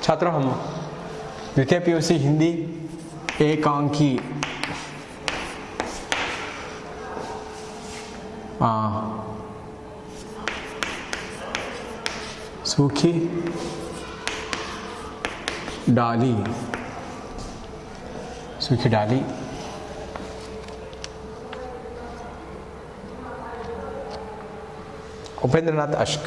छात्रों, हम द्वितीय पीयूसी हिंदी एकांकी सूखी डाली उपेंद्रनाथ अश्क।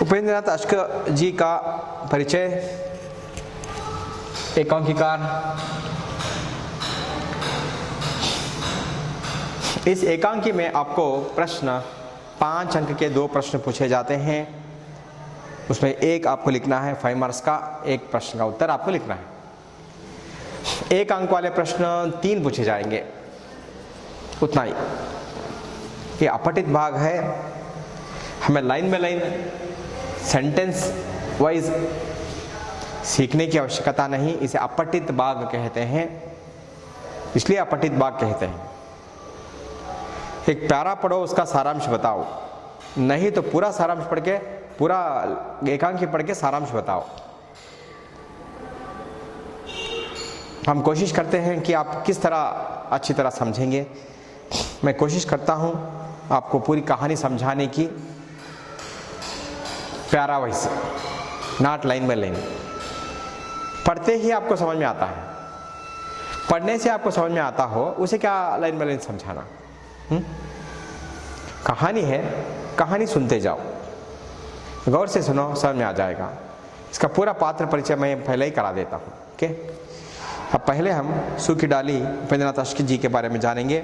उपेंद्रनाथ अश्क जी का परिचय। एकांकीकार। इस एकांकी में आपको प्रश्न 5 अंक के 2 प्रश्न पूछे जाते हैं। उसमें एक आपको लिखना है 5 मार्क्स का, एक प्रश्न का उत्तर आपको लिखना है। 1 अंक वाले प्रश्न 3 पूछे जाएंगे, उतना ही। ये अपठित भाग है, हमें line by line sentence wise सीखने की आवश्यकता नहीं। इसे अपठित भाग कहते हैं, इसलिए अपठित भाग कहते हैं। एक प्यारा पढ़ो, उसका सारांश बताओ, नहीं तो पूरा सारांश पढ़ के, पूरा एकांकी पढ़ के सारांश बताओ। हम कोशिश करते हैं कि आप किस तरह अच्छी तरह समझेंगे। मैं कोशिश करता हूं आपको पूरी कहानी समझाने की, प्यारा वैसे, नॉट लाइन बाय लाइन। पढ़ते ही आपको समझ में आता है, पढ़ने से आपको समझ में आता हो, उसे क्या लाइन बाय लाइन समझाना। कहानी है, कहानी सुनते जाओ, गौर से सुनो, समझ में आ जाएगा। इसका पूरा पात्र परिचय मैं पहले ही करा देता हूँ। ओके, अब पहले हम सूखी डाली उपेंद्रनाथ अश्क जी के बारे में जानेंगे।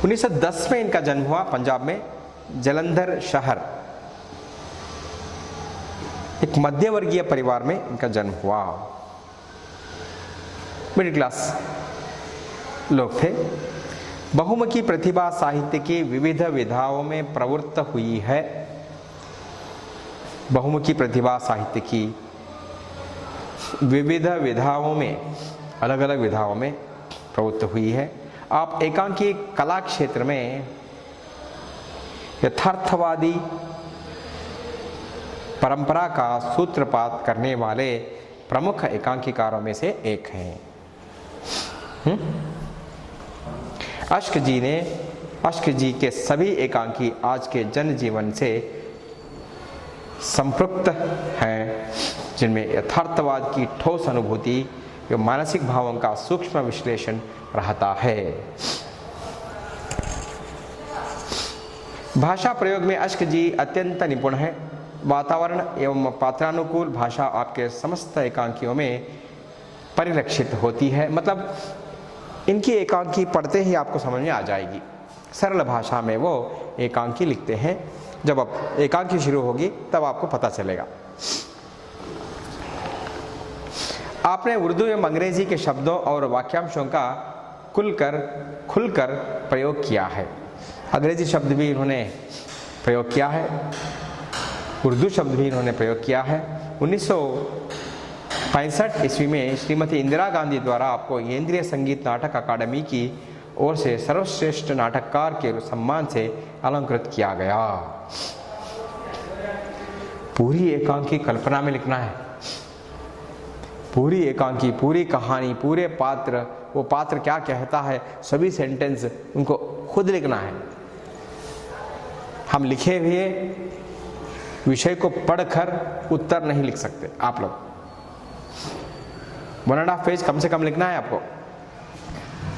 1910 में इनका जन्म हुआ, पंजाब में जलंधर शहर। एक मध्यवर्गीय परिवार में इनका जन्म हुआ। मिडिल क्लास लोग थे। बहुमुखी प्रतिभा साहित्य की विविध विधाओं में प्रवृत्त हुई है। बहुमुखी प्रतिभा साहित्य की विविध विधाओं में, अलग अलग विधाओं में प्रवृत्त हुई है। आप एकांकी कला क्षेत्र में यथार्थवादी परंपरा का सूत्रपात करने वाले प्रमुख एकांकीकारों में से एक हैं। अश्क जी के सभी एकांकी आज के जनजीवन से संपृक्त हैं, जिनमें यथार्थवाद की ठोस अनुभूति एवं मानसिक भावों का सूक्ष्म विश्लेषण रहता है। भाषा प्रयोग में अश्क जी अत्यंत निपुण है। वातावरण एवं पात्रानुकूल भाषा आपके समस्त एकांकियों में परिलक्षित होती है। मतलब इनकी एकांकी पढ़ते ही आपको समझ में आ जाएगी। सरल भाषा में वो एकांकी लिखते हैं। जब अब एकांकी शुरू होगी तब आपको पता चलेगा। आपने उर्दू एवं अंग्रेजी के शब्दों और वाक्यांशों का खुलकर प्रयोग किया है। अंग्रेजी शब्द भी इन्होंने प्रयोग किया है, उर्दू शब्द भी इन्होंने प्रयोग किया है। 1965 ईस्वी में श्रीमती इंदिरा गांधी द्वारा आपको केंद्रीय संगीत नाटक अकादमी की ओर से सर्वश्रेष्ठ नाटककार के सम्मान से अलंकृत किया गया। पूरी एकांकी कल्पना में लिखना है। पूरी एकांकी, पूरी कहानी, पूरे पात्र, वो पात्र क्या कहता है, सभी सेंटेंस उनको खुद लिखना है। हम लिखे हुए विषय को पढ़कर उत्तर नहीं लिख सकते। आप लोग 1.5 पेज कम से कम लिखना है आपको।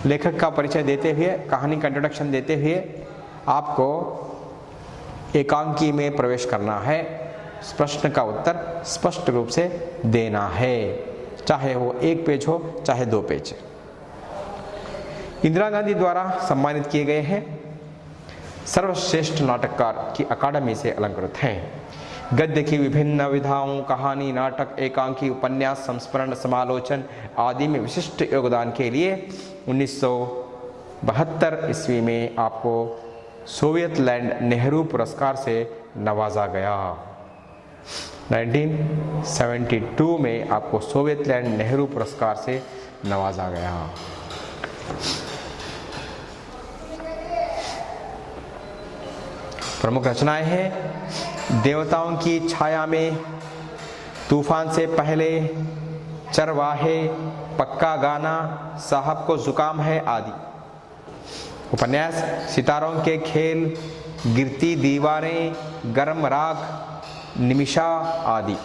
लेखक का परिचय देते हुए, कहानी का इंट्रोडक्शन देते हुए आपको एकांकी में प्रवेश करना है। प्रश्न का उत्तर स्पष्ट रूप से देना है, चाहे वो 1 पेज हो, चाहे 2 पेज। इंदिरा गांधी द्वारा सम्मानित किए गए हैं। सर्वश्रेष्ठ नाटककार की अकादमी से अलंकृत हैं। गद्य की विभिन्न विधाओं, कहानी, नाटक, एकांकी, उपन्यास, संस्मरण, समालोचन आदि में विशिष्ट योगदान के लिए 1972 ईस्वी में आपको सोवियत लैंड नेहरू पुरस्कार से नवाजा गया। 1972 में आपको सोवियत लैंड नेहरू पुरस्कार से नवाजा गया। प्रमुख रचनाएं हैं देवताओं की छाया में, तूफान से पहले, चरवाहे, पक्का गाना, साहब को जुकाम है आदि। उपन्यास सितारों के खेल, गिरती दीवारें, गर्म राख, निमिषा आदि।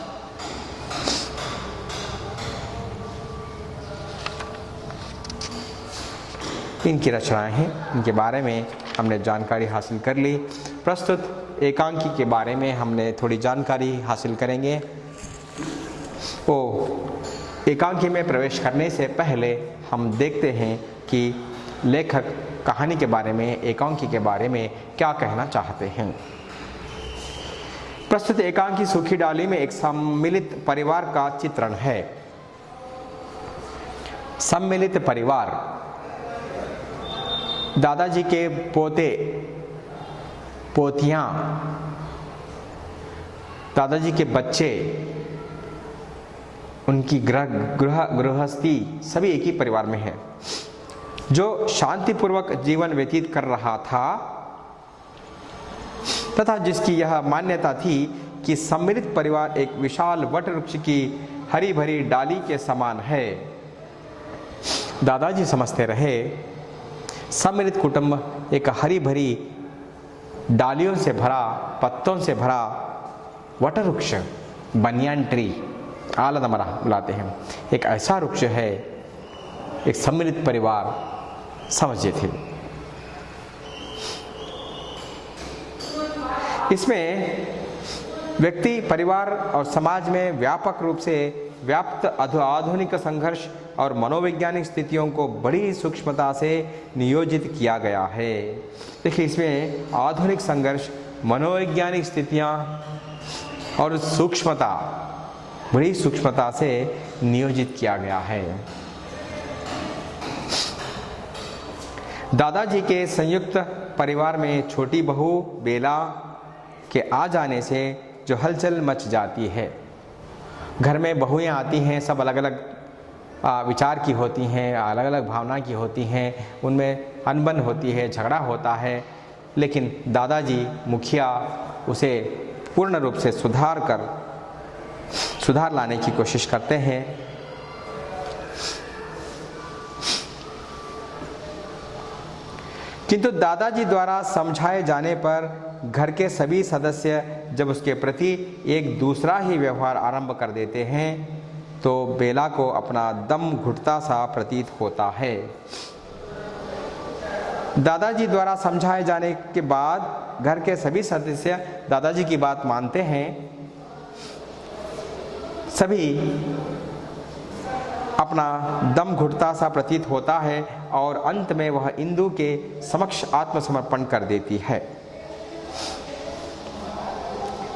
इनकी रचनाएं हैं, इनके बारे में हमने जानकारी हासिल कर ली। प्रस्तुत एकांकी के बारे में हमने थोड़ी जानकारी हासिल करेंगे। तो एकांकी में प्रवेश करने से पहले हम देखते हैं कि लेखक कहानी के बारे में, एकांकी के बारे में क्या कहना चाहते हैं। प्रस्तुत एकांकी सूखी डाली में एक सम्मिलित परिवार का चित्रण है। सम्मिलित परिवार, दादाजी के पोते पोतियां, दादाजी के बच्चे, उनकी गृहस्थी सभी एक ही परिवार में है। जो शांतिपूर्वक जीवन व्यतीत कर रहा था तथा जिसकी यह मान्यता थी कि सम्मिलित परिवार एक विशाल वट वृक्ष की हरी भरी डाली के समान है। दादाजी समझते रहे सम्मिलित कुटुंब एक हरी भरी डालियों से भरा, पत्तों से भरा वट वृक्ष, बनियान ट्री, आलद मरा बुलाते हैं, एक ऐसा वृक्ष है, एक सम्मिलित परिवार समझे थे। इसमें व्यक्ति, परिवार और समाज में व्यापक रूप से व्याप्त आधुनिक संघर्ष और मनोवैज्ञानिक स्थितियों को बड़ी सूक्ष्मता से नियोजित किया गया है। देखिए, इसमें आधुनिक संघर्ष, मनोवैज्ञानिक स्थितियां और सूक्ष्मता, बड़ी सूक्ष्मता से नियोजित किया गया है। दादाजी के संयुक्त परिवार में छोटी बहू बेला के आ जाने से जो हलचल मच जाती है। घर में बहुएं आती हैं, सब अलग अलग विचार की होती हैं, अलग अलग भावना की होती हैं, उनमें अनबन होती है, झगड़ा होता है, लेकिन दादाजी मुखिया उसे पूर्ण रूप से सुधार लाने की कोशिश करते हैं। किंतु दादाजी द्वारा समझाए जाने पर घर के सभी सदस्य जब उसके प्रति एक दूसरा ही व्यवहार आरंभ कर देते हैं तो बेला को अपना दम घुटता सा प्रतीत होता है। दादाजी द्वारा समझाए जाने के बाद घर के सभी सदस्य दादाजी की बात मानते हैं। सभी अपना दम घुटता सा प्रतीत होता है और अंत में वह इंदु के समक्ष आत्मसमर्पण कर देती है।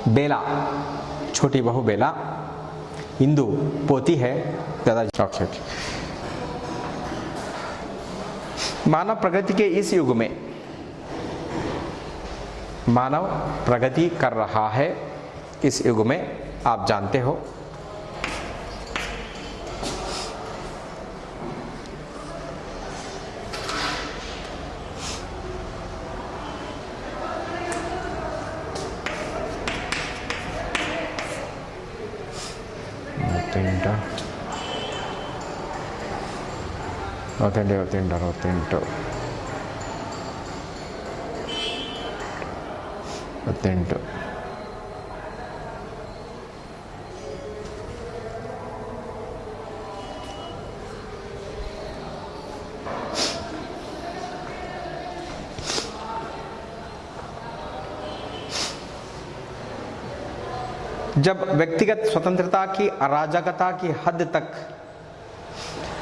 बेला, छोटी बहू बेला, इंदु पोती है दादाजी चौक। मानव प्रगति के इस युग में मानव प्रगति कर रहा है। इस युग में आप जानते हो जब व्यक्तिगत स्वतंत्रता की अराजकता की हद तक,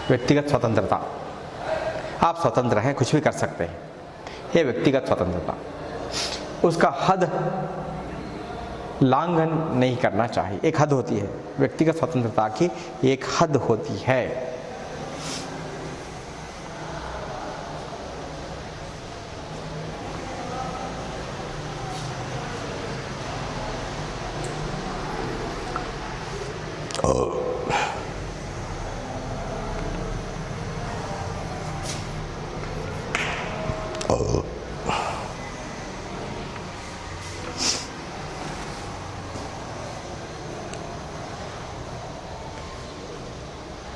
व्यक्तिगत स्वतंत्रता, आप स्वतंत्र हैं, कुछ भी कर सकते हैं, ये व्यक्तिगत स्वतंत्रता, उसका हद लांघन नहीं करना चाहिए। एक हद होती है, व्यक्तिगत स्वतंत्रता की एक हद होती है।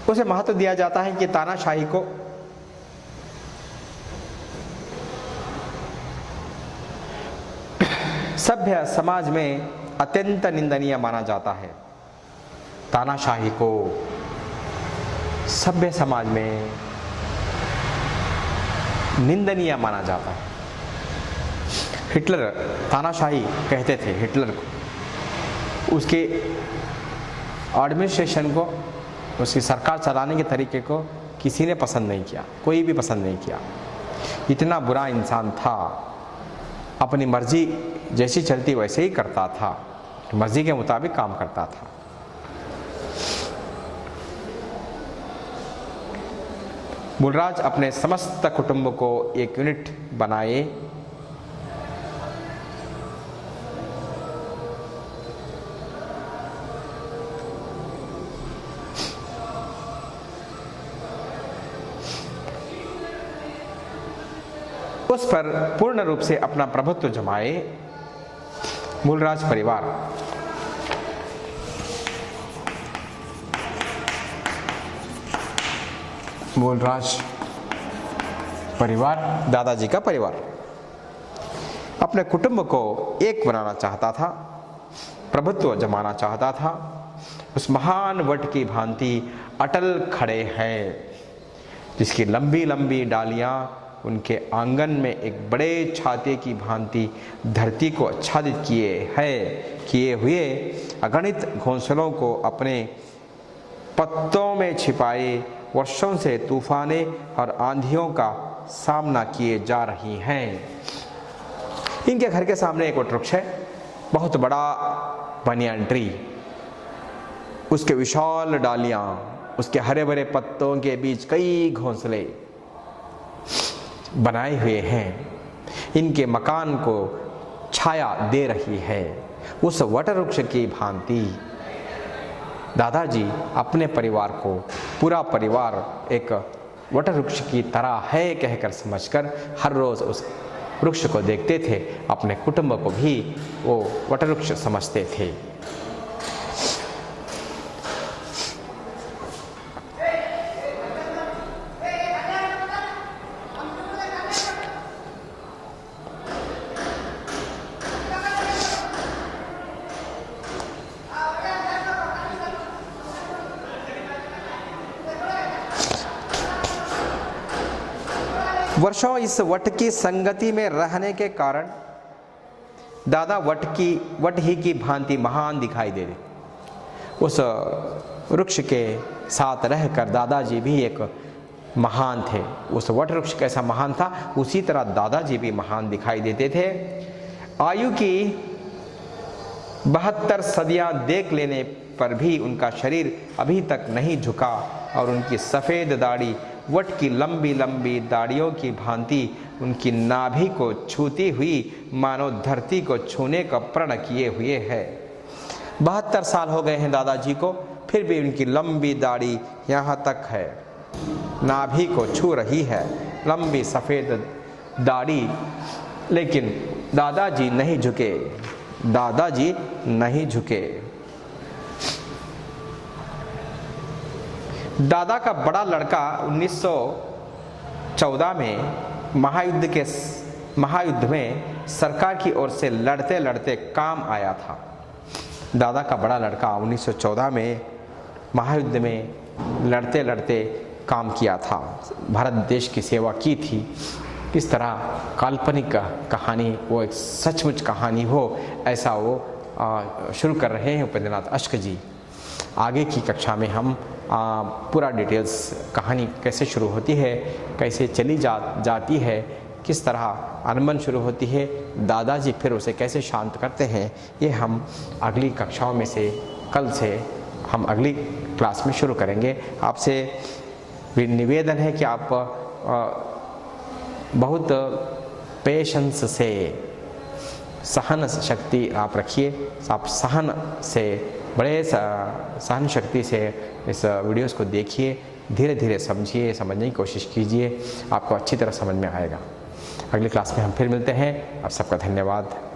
उसे महत्व दिया जाता है कि तानाशाही को सभ्य समाज में अत्यंत निंदनीय माना जाता है। तानाशाही को सभ्य समाज में निंदनीय माना जाता है। हिटलर तानाशाही कहते थे हिटलर को, उसके एडमिनिस्ट्रेशन को, उसकी सरकार चलाने के तरीके को किसी ने पसंद नहीं किया, कोई भी पसंद नहीं किया। इतना बुरा इंसान था, अपनी मर्जी जैसी चलती वैसे ही करता था, मर्जी के मुताबिक काम करता था। मूलराज अपने समस्त कुटुंब को एक यूनिट बनाए। उस पर पूर्ण रूप से अपना प्रभुत्व जमाए। मूलराज परिवार मूलराज परिवार दादाजी का परिवार अपने कुटुंब को एक बनाना चाहता था, प्रभुत्व जमाना चाहता था। उस महान वट की भांति अटल खड़े हैं, जिसकी लंबी लंबी डालियां उनके आंगन में एक बड़े छाते की भांति धरती को आच्छादित किए हुए अगणित घोंसलों को अपने पत्तों में छिपाए वर्षों से तूफाने और आंधियों का सामना किए जा रही हैं। इनके घर के सामने एक वटवृक्ष है, बहुत बड़ा बनियान ट्री। उसके विशाल डालियां, उसके हरे भरे पत्तों के बीच कई घोंसले बनाए हुए हैं। इनके मकान को छाया दे रही है। उस वटवृक्ष की भांति दादाजी अपने परिवार को, पूरा परिवार एक वटवृक्ष की तरह है कहकर समझकर हर रोज उस वृक्ष को देखते थे। अपने कुटुंब को भी वो वटवृक्ष समझते थे। वर्षों इस वट की संगति में रहने के कारण दादा वट ही की भांति महान दिखाई दे रहे। उस वृक्ष के साथ रहकर दादाजी भी एक महान थे। उस वट वृक्ष कैसा महान था, उसी तरह दादाजी भी महान दिखाई देते थे। आयु की 72 सदियां देख लेने पर भी उनका शरीर अभी तक नहीं झुका और उनकी सफ़ेद दाढ़ी वट की लंबी लंबी दाढ़ियों की भांति उनकी नाभि को छूती हुई मानो धरती को छूने का प्रण किए हुए है। 72 साल हो गए हैं दादाजी को, फिर भी उनकी लंबी दाढ़ी यहाँ तक है, नाभि को छू रही है, लंबी सफ़ेद दाढ़ी। लेकिन दादाजी नहीं झुके, दादाजी नहीं झुके। दादा का बड़ा लड़का 1914 में महायुद्ध में सरकार की ओर से लड़ते लड़ते काम आया था। दादा का बड़ा लड़का 1914 में महायुद्ध में लड़ते लड़ते काम किया था, भारत देश की सेवा की थी। इस तरह काल्पनिक कहानी वो एक सचमुच कहानी हो, ऐसा वो शुरू कर रहे हैं उपेंद्रनाथ अश्क जी। आगे की कक्षा में हम पूरा डिटेल्स कहानी कैसे शुरू होती है, कैसे चली जाती है, किस तरह अनबन शुरू होती है, दादाजी फिर उसे कैसे शांत करते हैं, ये हम अगली कक्षाओं में से कल से हम अगली क्लास में शुरू करेंगे। आपसे निवेदन है कि आप बहुत पेशेंस से, सहन शक्ति आप रखिए, आप सहन से बड़े सहन शक्ति से इस वीडियोस को देखिए, धीरे धीरे समझिए, समझने की कोशिश कीजिए, आपको अच्छी तरह समझ में आएगा। अगली क्लास में हम फिर मिलते हैं। आप सबका धन्यवाद।